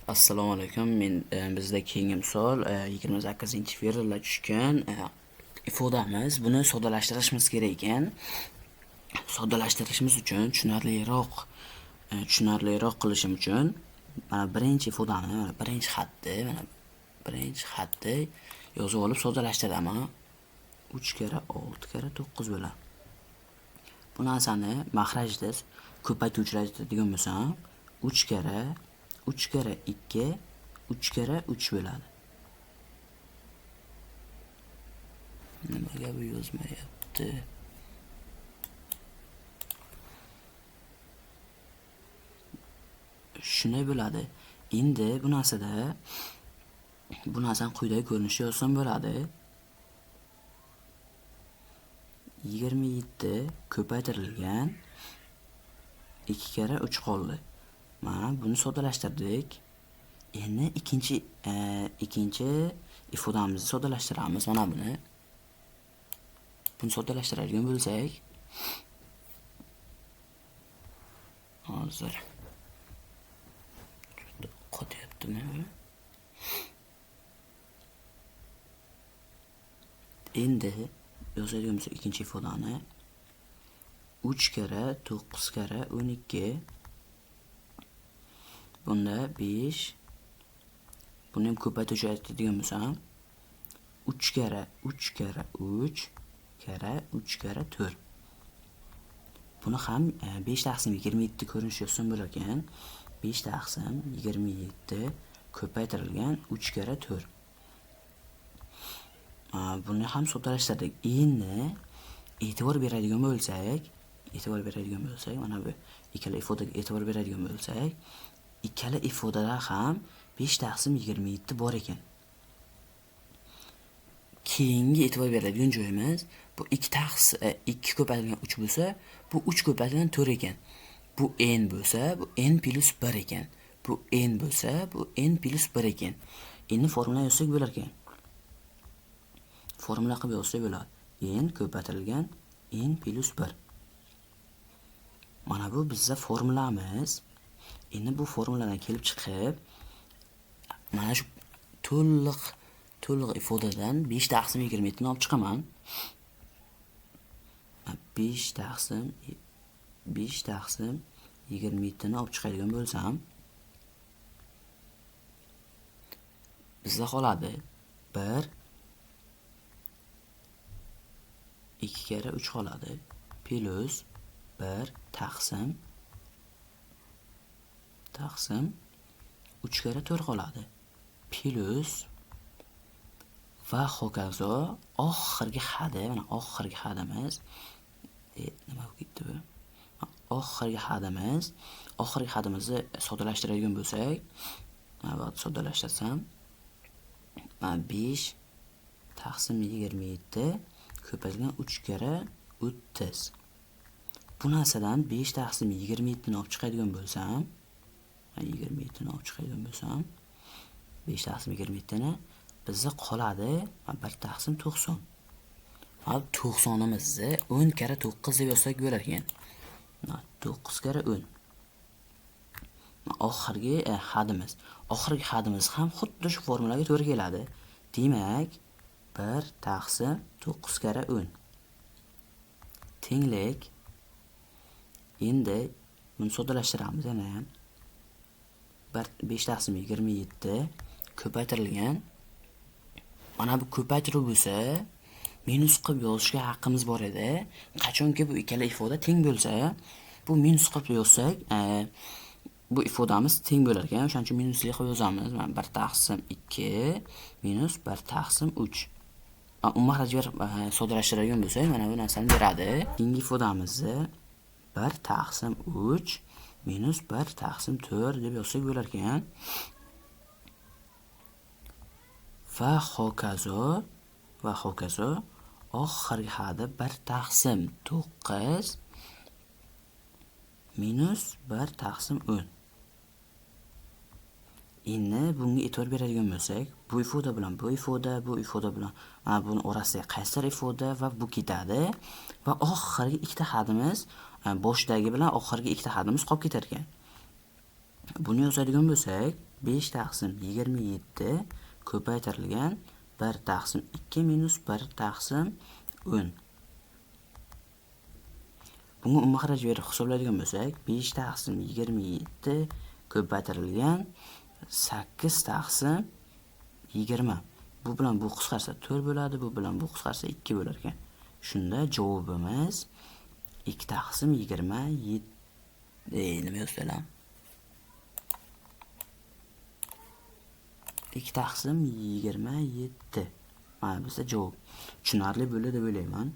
Assalomu alaykum. Bizda keyingi misol 28-fevralda tushgan ifodamiz. Buni soddalashtirishimiz kerak ekan. Soddalashtirishimiz uchun tushunarliroq qilishim uchun mana birinchi ifodani, mana birinchi xatni yozib olib soddalashtiraman. 3 kara 6 kara 9 bo'ladi. Bu narsani mahrajda ko'paytiruvchilar degan bo'lsam, 3 kara 2 3 kara 3 bo'ladi. Nimaga bu yozmayapti? Shunday bo'ladi. Endi bu narsani quyidagi ko'rinishda yozsam bo'ladi. 27 ko'paytirilgan 2 kara 3 qoldi. Mana buni soddalashtirdik. Endi ikkinchi ifodamizni soddalashtiramiz. Mana buni soddalashtiradigan bo'lsak, hozir qotyaptimi? Endi yozadigan bo'lsak ikkinchi ifodani 3 kara 9 kara 12. Bunda 5. Buni ham ko'paytiruvchi aytadigan bo'lsam 3 kara 3 kara 3 kara 3 kara 4. Buni ham 5 taqsim 27 ko'rinish yozsam bo'lar ekan. 5 taqsim 27 ko'paytirilgan 3 kara 4. Buni ham soddalashtirdik. Endi e'tibor beradigan bo'lsak, mana bu ikkala ifodaga e'tibor beradigan bo'lsak, ikkala ifodada ham 5 taqsim 27 bor ekan. Keyingi e'tibor beradigan joyimiz bu 2 ko'paytirilgan 3 bo'lsa, bu 3 ko'paytirilgan 4 ekan. Bu n bo'lsa, bu n plus 1 ekan. Bu n bo'lsa, bu n plus 1 ekan. Endi formula yozsak bo'lar ekan. Formula qilib yozsak bo'ladi. N ko'paytirilgan n plus 1. Mana bu bizning formulamiz. Endi bu formuladan kelib chiqib, mana shu to'liq ifodadan 5 taqsim 27 ni olib chiqaman. 5 taqsim 27 ni olib chiqadigan bo'lsam, bizda qoladi 1 2 kara 3 qoladi plus 1 taqsim 3 kara 4 qoladi plus va hokazo oxirgi xada, mana oxirgi xadamiz nima ketdi bu? Oxirgi xadimizni soddalashtiradigan bo'lsak, mana soddalashtirsam 5 taqsim 27 ko'paytirilgan 3 kara 30. Bu narsadan 5 taqsim 27 ni olib chiqadigan bo'lsam, 5 taqsim 27 ni bizga qoladi 1 taqsim 90. Hop 90imizni 10 kara 9 deb yozsak bo'lar ekan. 9 kara 10. Oxirgi xadimiz ham xuddi shu formulaga to'g'ri keladi. Demak, 1 taqsim 9 kara 10 tenglik. Endi buni soddalashtiramiz yana ham. 5 taqsim 27 ko'paytirilgan. Mana bu ko'paytiruv bo'lsa, minus qilib yozishga haqqimiz bor edi. Qachonki bu ikkala ifoda teng bo'lsa, bu minus qilib yozsak, bu ifodamiz teng bo'lar ekan. O'shaning uchun minusli qilib yozamiz. Mana 1 taqsim 2 minus 1 taqsim 3. Mahraj berib soddalashtiradigan bo'lsak, mana bu narsani beradi. Keyingi ifodamizni 1 taqsim 3 minus 1 taqsim 4 deb yozsak bo'lar ekan. Va hokazo oxirgi xada 1 taqsim 9 minus 1 taqsim 10. Endi bunga e'tibor beradigan bo'lsak, bu ifoda bilan buni orasiga qaysi ifoda va bu ketadi va oxirgi ikkita xadimiz boshdagi bilan oxirgi ikkita xadimiz qolib ketar ekan. Buni yozadigan bo'lsak, 5 taqsim 27 ko'paytirilgan 1 taqsim 2 minus 1 taqsim 10. Bunga umumiy xaraj berib hisoblaydigan bo'lsak, 5 taqsim 27 ko'paytirilgan 8 taqsim 20. Bu bilan bu qisqarsa 4 bo'ladi, bu bilan bu qisqarsa 2 bo'lar ekan. Shunda javobimiz 2 taqsim 27. Nima yozsalam? 2 taqsim 27. Mana bizda javob tushunarli bo'ladi deb o'ylayman.